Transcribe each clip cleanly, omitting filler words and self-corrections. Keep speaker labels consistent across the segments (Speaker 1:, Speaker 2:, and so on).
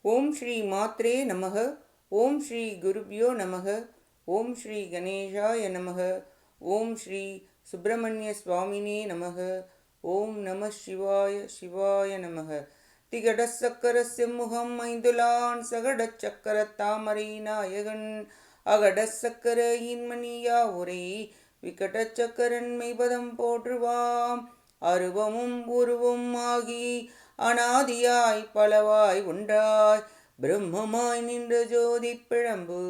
Speaker 1: ஓம் ஸ்ரீ மாத்ரே நமக. ஓம் ஸ்ரீ குருப்யோ நமக. ஓம் ஸ்ரீ கணேஷாய நமக. ஓம் ஸ்ரீ சுப்பிரமணிய சுவாமினே நமக. ஓம் நம சிவாய சிவாய நமக. திகடசக்கரஸ்ய முகம் ஐந்துலான் சகடச்சக்கர தாமரை நாயகன் அகடசக்கர இன்மணியா உரை விகடச்சக்கரன் மெய்பதம் போற்றுவாம். அருவமும் உருவும் ஆகி அனாதியாய் பலவாய் ஒன்றாய் பிரம்மமாய் நின்ற ஜோதி பிழம்பு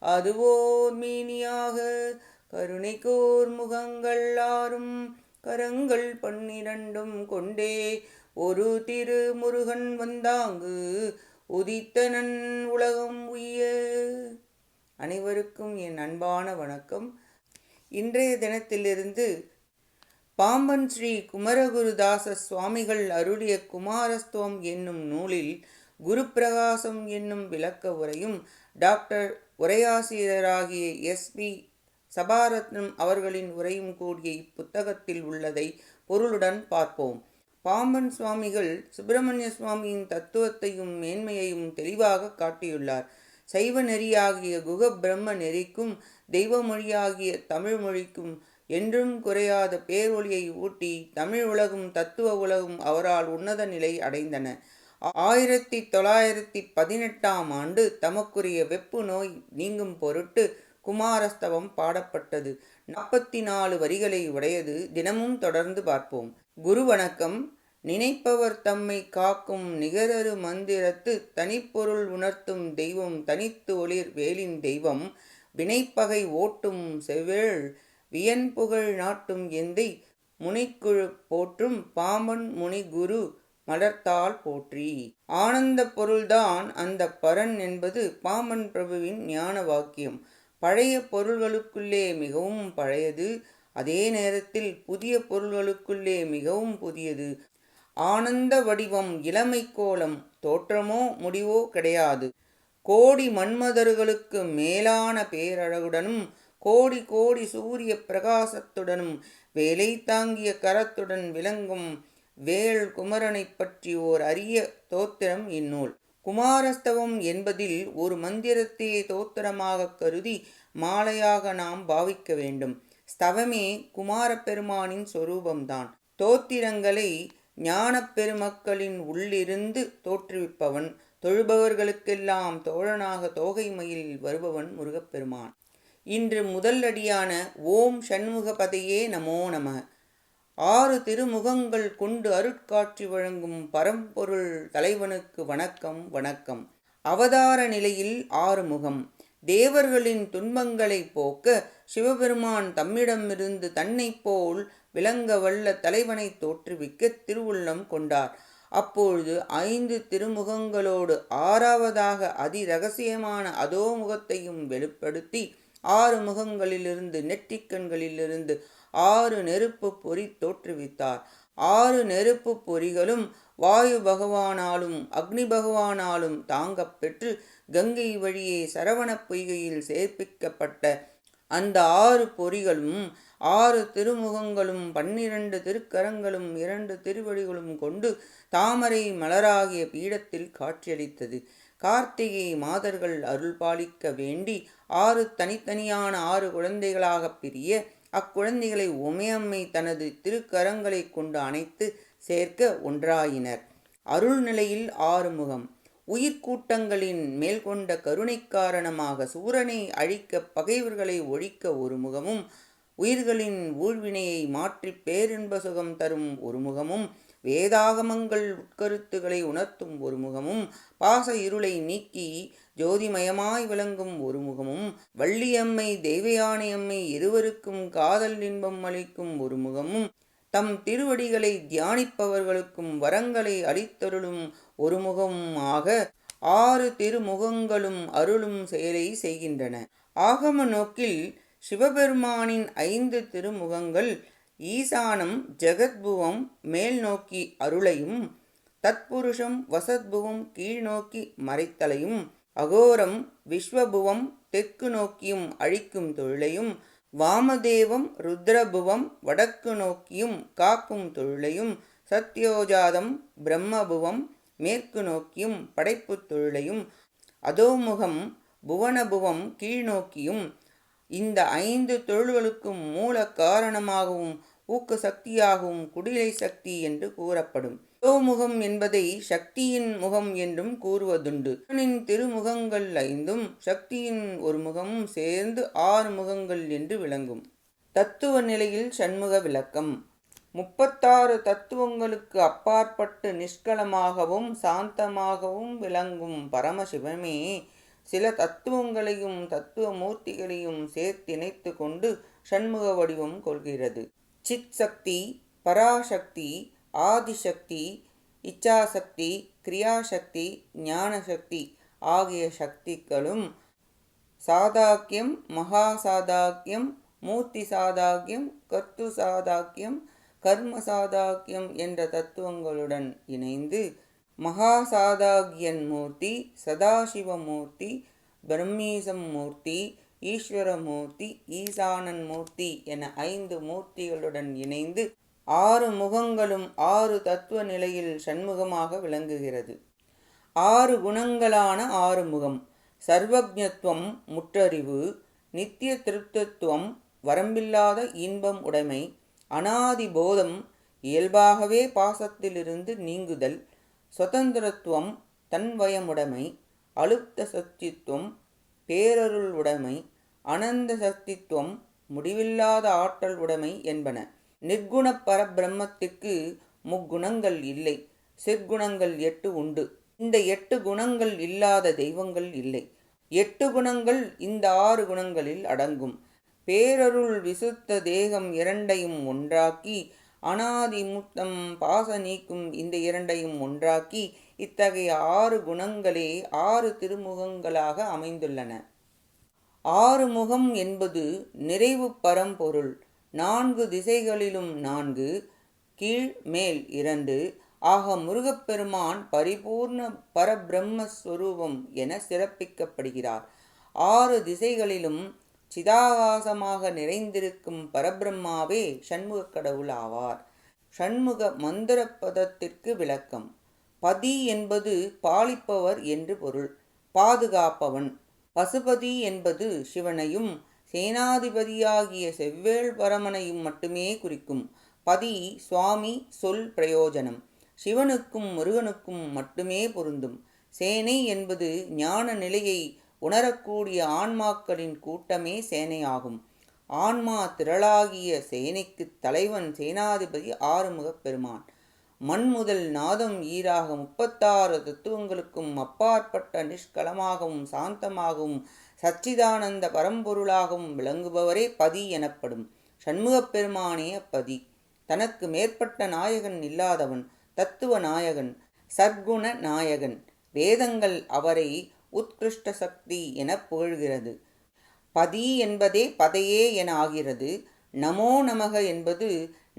Speaker 1: அதுவோர் மீனியாக கருணைக்கோர் முகங்கள் ஆறும் கரங்கள் 12 கொண்டே ஒரு திரு முருகன் வந்தாங்கு உதித்தனன் உலகம் உய்ய. அனைவருக்கும் என் அன்பான வணக்கம். இன்றைய தினத்திலிருந்து பாம்பன் ஸ்ரீ குமரகுருதாச சுவாமிகள் அருளிய குமாரஸ்தவம் என்னும் நூலில் குரு பிரகாசம் என்னும் விளக்க உரையும் டாக்டர் உரையாசிரியராகிய எஸ்.பி. சபாரத்னம் அவர்களின் உரையும் கூடிய இப்புத்தகத்தில் உள்ளதை பொருளுடன் பார்ப்போம். பாம்பன் சுவாமிகள் சுப்பிரமணிய சுவாமியின் தத்துவத்தையும் மேன்மையையும் தெளிவாக காட்டியுள்ளார். சைவ நெறியாகிய குக பிரம்ம நெறிக்கும் தெய்வ மொழியாகிய தமிழ் மொழிக்கும் என்றும் குறையாத பேரொளியை ஊட்டி தமிழ் உலகும் தத்துவ உலகும் அவரால் உன்னத நிலை அடைந்தன. 1918 ஆண்டு தமக்குரிய வெப்பு நோய் நீங்கும் பொருட்டு குமாரஸ்தவம் பாடப்பட்டது. 44 வரிகளை உடையது. தினமும் தொடர்ந்து பார்ப்போம். குரு வணக்கம். நினைப்பவர் தம்மை காக்கும் நிகரரு மந்திரத்து தனிப்பொருள் உணர்த்தும் தெய்வம் தனித்து ஒளிர் வேலின் தெய்வம் வினைப்பகை ஓட்டும் செவ்வேள் வியன்புகழ் நாட்டும் எந்தை முனிக்குழு போற்றும் பாம்பன் முனி குரு மலர்த்தாள் போற்றி. ஆனந்த பொருள்தான் அந்த பரன் என்பது பாம்பன் பிரபுவின் ஞான வாக்கியம். பழைய பொருள்களுக்குள்ளே மிகவும் பழையது, அதே நேரத்தில் புதிய பொருள்களுக்குள்ளே மிகவும் புதியது. ஆனந்த வடிவம், இளமை கோலம், தோற்றமோ முடிவோ கிடையாது. கோடி மன்மதர்களுக்கு மேலான பேரழகுடனும் கோடி கோடி சூரிய பிரகாசத்துடனும் வேலை தாங்கிய கரத்துடன் விளங்கும் வேள் குமரனை பற்றி ஓர் அரிய தோத்திரம் இந்நூல். குமாரஸ்தவம் என்பதில் ஒரு மந்திரத்தையே தோத்திரமாக கருதி மாலையாக நாம் பாவிக்க வேண்டும். ஸ்தவமே குமாரப்பெருமானின் சொரூபம்தான். தோத்திரங்களை ஞானப் பெருமக்களின் உள்ளிருந்து தோற்றுவிப்பவன், தொழுபவர்களுக்கெல்லாம் தோழனாக தோகை மயிலில் வருபவன் முருகப்பெருமான். இன்று முதல் அடியான ஓம் ஷண்முகபதையே நமோ நம. 6 திருமுகங்கள் கொண்டு அருட்காட்சி வழங்கும் பரம்பொருள் தலைவனுக்கு வணக்கம் வணக்கம். அவதார நிலையில் 6 முகம். தேவர்களின் துன்பங்களை போக்க சிவபெருமான் தம்மிடமிருந்து தன்னை போல் விளங்க வல்ல தலைவனை தோற்றுவிக்க திருவுள்ளம் கொண்டார். அப்பொழுது 5 திருமுகங்களோடு 6வதாக அதிரகசியமான அதோ முகத்தையும் வெளிப்படுத்தி 6 முகங்களிலிருந்து நெற்றிக்கண்களிலிருந்து 6 நெருப்பு பொறி தோற்றுவித்தார். 6 நெருப்பு பொறிகளும் வாயு பகவானாலும் அக்னி பகவானாலும் தாங்கப் பெற்று கங்கை வழியே சரவண பொய்கையில் சேர்ப்பிக்கப்பட்ட அந்த 6 பொறிகளும் 6 திருமுகங்களும் 12 திருக்கரங்களும் 2 திருவடிகளும் கொண்டு தாமரை மலராகிய பீடத்தில் காட்சியளித்தது. கார்த்திகை மாதர்கள் அருள் பாலிக்க வேண்டி 6 தனித்தனியான 6 குழந்தைகளாக பிரிய அக்குழந்தைகளை உமையம்மை தனது திருக்கரங்களை கொண்டு அணைத்து சேர்க்க ஒன்றாயினர். அருள் நிலையில் 6 முகம். உயிர்கூட்டங்களின் மேல் கொண்ட கருணை காரணமாக சூரனை அழிக்க பகைவர்களை ஒழிக்க ஒரு முகமும், உயிர்களின் ஊழ்வினையை மாற்றி பேரின்ப சுகம் தரும் ஒரு முகமும், வேதாகமங்கள் உட்கருத்துக்களை உணர்த்தும் ஒரு முகமும், பாச இருளை நீக்கி ஜோதிமயமாய் விளங்கும் ஒரு முகமும், வள்ளியம்மை தெய்வயானையம்மை இருவருக்கும் காதல் இன்பம் அளிக்கும் ஒரு முகமும், தம் திருவடிகளை தியானிப்பவர்களுக்கும் வரங்களை அளித்தருளும் ஒரு முகமும் ஆக 6 திருமுகங்களும் அருளும் செயலை செய்கின்றன. ஆகம நோக்கில் சிவபெருமானின் 5 திருமுகங்கள் ஈசானம் ஜெகத்புவம் மேல் நோக்கி அருளையும், தத்புருஷம் வசத்புவம் கீழ் நோக்கி மறைத்தலையும், அகோரம் விஸ்வபுவம் தெற்கு நோக்கியும் அழிக்கும் தொழிலையும், வாமதேவம் ருத்ரபுவம் வடக்கு நோக்கியும் காக்கும் தொழிலையும், சத்யோஜாதம் பிரம்மபுவம் மேற்கு நோக்கியும் படைப்பு தொழிலையும், அதோமுகம் புவனபுவம் கீழ்நோக்கியும் இந்த 5 தொழில்களுக்கும் மூல காரணமாகவும் ஊக்க சக்தியாகவும் குடிலை சக்தி என்று கூறப்படும். அதோமுகம் என்பதை சக்தியின் முகம் என்றும் கூறுவதுண்டு. சிவனின் திருமுகங்கள் 5ம் சக்தியின் ஒரு முகமும் சேர்ந்து 6 முகங்கள் என்று விளங்கும். தத்துவ நிலையில் சண்முக விளக்கம். 36 தத்துவங்களுக்கு அப்பாற்பட்டு நிஷ்கலமாகவும் சாந்தமாகவும் விளங்கும் பரமசிவமே சில தத்துவங்களையும் தத்துவ மூர்த்திகளையும் சேர்த்திணைத்து கொண்டு சண்முக வடிவம் கொள்கிறது. சித் சக்தி, பராசக்தி, ஆதிசக்தி, இச்சாசக்தி, கிரியாசக்தி, ஞானசக்தி ஆகிய சக்திகளும் சாதாக்கியம், மகா சாதாக்கியம், மூர்த்தி சாதாக்கியம், கர்த்து சாதாக்கியம், கர்ம சாதாக்கியம் என்ற தத்துவங்களுடன் இணைந்து மகா சாதாக்கியன் மூர்த்தி, சதாசிவ மூர்த்தி, பிரம்மீசம் மூர்த்தி, ஈஸ்வர மூர்த்தி, ஈசானன் மூர்த்தி என 5 மூர்த்திகளுடன் இணைந்து 6 முகங்களும் 6 தத்துவ நிலையில் சண்முகமாக விளங்குகிறது. 6 குணங்களான 6 முகம். சர்வஜ்ஞத்துவம் முற்றறிவு, நித்திய திருப்தத்துவம் வரம்பில்லாத இன்பம் உடைமை, அனாதி போதம் இயல்பாகவே பாசத்திலிருந்து நீங்குதல், சுதந்திரத்துவம் தன்வயமுடைமை, அலுப்த சக்தித்துவம் பேரருள் உடைமை, அனந்த சக்தித்துவம் முடிவில்லாத ஆற்றல் உடைமை என்பன. நிர்குண பரபிரம்மத்திற்கு முக்குணங்கள் இல்லை. சிற்குணங்கள் 8 உண்டு. இந்த 8 குணங்கள் இல்லாத தெய்வங்கள் இல்லை. 8 குணங்கள் இந்த 6 குணங்களில் அடங்கும். பேரருள் விசுத்த தேகம் 2ஐயும் ஒன்றாக்கி, அனாதி முத்தம் பாச நீக்கும் இந்த 2ஐயும் ஒன்றாக்கி, இத்தகைய 6 குணங்களே 6 திருமுகங்களாக அமைந்துள்ளன. 6 முகம் என்பது நிறைவு பரம்பொருள். 4 திசைகளிலும் 4, கீழ் மேல் 2 ஆக முருகப்பெருமான் பரிபூர்ண பரபிரம்மஸ்வரூபம் என சிறப்பிக்கப்படுகிறார். 6 திசைகளிலும் சிதாகாசமாக நிறைந்திருக்கும் பரபிரம்மாவே சண்முக கடவுள் ஆவார். சண்முக மந்திர பதத்திற்கு விளக்கம். பதி என்பது பாலிப்பவர் என்று பொருள், பாதுகாப்பவன். பசுபதி என்பது சிவனையும் சேனாதிபதியாகிய செவ்வேள் பரமனையும் மட்டுமே குறிக்கும். பதி சுவாமி சொல் பிரயோஜனம். சிவனுக்கும் முருகனுக்கும் மட்டுமே பொருந்தும். சேனை என்பது ஞான நிலையை உணரக்கூடிய ஆன்மாக்களின் கூட்டமே சேனையாகும். ஆன்மா திரளாகிய சேனைக்கு தலைவன் சேனாதிபதி ஆறுமுகப் பெருமான். மண் முதல் நாதம் ஈராக 36 தத்துவங்களுக்கும் அப்பாற்பட்ட நிஷ்கலமாகவும் சாந்தமாகவும் சச்சிதானந்த பரம்பொருளாகவும் விளங்குபவரே பதி எனப்படும். சண்முகப் பெருமானே அப்பதி. தனக்கு மேற்பட்ட நாயகன் இல்லாதவன், தத்துவ நாயகன், சத்குண நாயகன். வேதங்கள் அவரை உத்கிருஷ்ட சக்தி என புகழ்கிறது. பதி என்பதே பதையே என ஆகிறது. நமோ நமக என்பது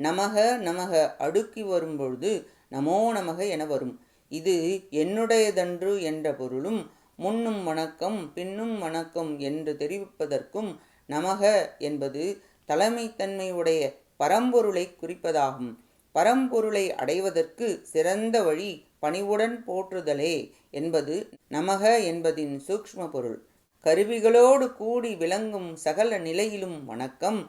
Speaker 1: நமக நமக அடுக்கி வரும்பொழுது நமோ நமக என வரும். இது என்னுடையதன்று என்ற பொருளும், முன்னும் வணக்கம் பின்னும் வணக்கம் என்று தெரிவிப்பதற்கும் நமக என்பது தலைமைத்தன்மையுடைய பரம்பொருளை குறிப்பதாகும். பரம்பொருளை அடைவதற்கு சிறந்த வழி பணிவுடன் போற்றுதலே என்பது நமக என்பதின் சூக்ஷ்ம பொருள். கருவிகளோடு கூடி விளங்கும் சகல நிலையிலும் வணக்கம்,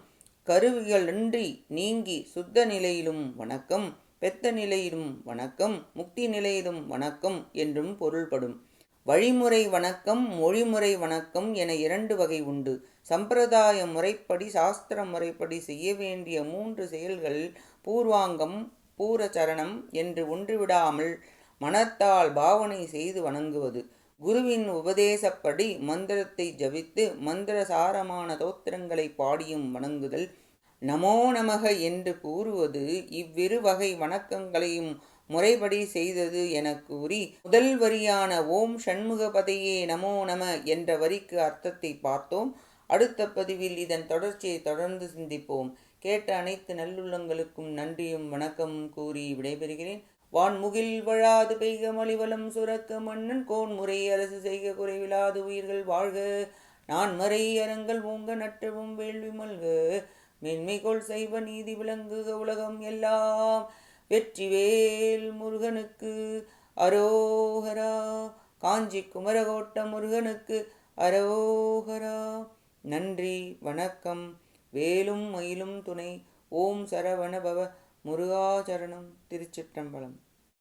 Speaker 1: கருவிகளின்றி நீங்கி சுத்த நிலையிலும் வணக்கம், பெத்த நிலையிலும் வணக்கம், முக்தி நிலையிலும் வணக்கம் என்றும் பொருள்படும். வழிமுறை வணக்கம், மொழிமுறை வணக்கம் என 2 வகை உண்டு. சம்பிரதாய முறைப்படி சாஸ்திர முறைப்படி செய்ய வேண்டிய 3 செயல்கள் பூர்வாங்கம் பூரச்சரணம் என்று ஒன்றுவிடாமல் மனத்தால் பாவனை செய்து வணங்குவது, குருவின் உபதேசப்படி மந்திரத்தை ஜபித்து மந்திர சாரமான தோத்திரங்களை பாடியும் வணங்குதல், நமோ நமக என்று கூறுவது. இவ்விரு வகை வணக்கங்களையும் முறைப்படி செய்தது என கூறி முதல் வரியான ஓம் சண்முகபதையே நமோ நம என்ற வரிக்கு அர்த்தத்தை பார்த்தோம். அடுத்த பதிவில் இதன் தொடர்ச்சியை தொடர்ந்து சிந்திப்போம். கேட்ட அனைத்து நல்லுள்ளங்களுக்கும் நன்றியும் வணக்கமும் கூறி விடைபெறுகிறேன். வான்முகில் வழாது பெய்க மலிவலம் சுரக்க மன்னன் கோன்முறை அரசு செய்க குறைவிலாது உயிர்கள் வாழ்க. நான் மறை அரங்கள் ஓங்க நற்றவும் வேள்வி மல்க. மென்மைகொள் செய்வ நீதி விளங்குக உலகம் எல்லாம். வெற்றிவேல் முருகனுக்கு அரோகரா. காஞ்சி குமரகோட்ட முருகனுக்கு அரோகரா. நன்றி, வணக்கம். வேலும் மயிலும் துணை. ஓம் சரவண பவ. முருகாசரணம். திருச்சிற்றம்பலம்.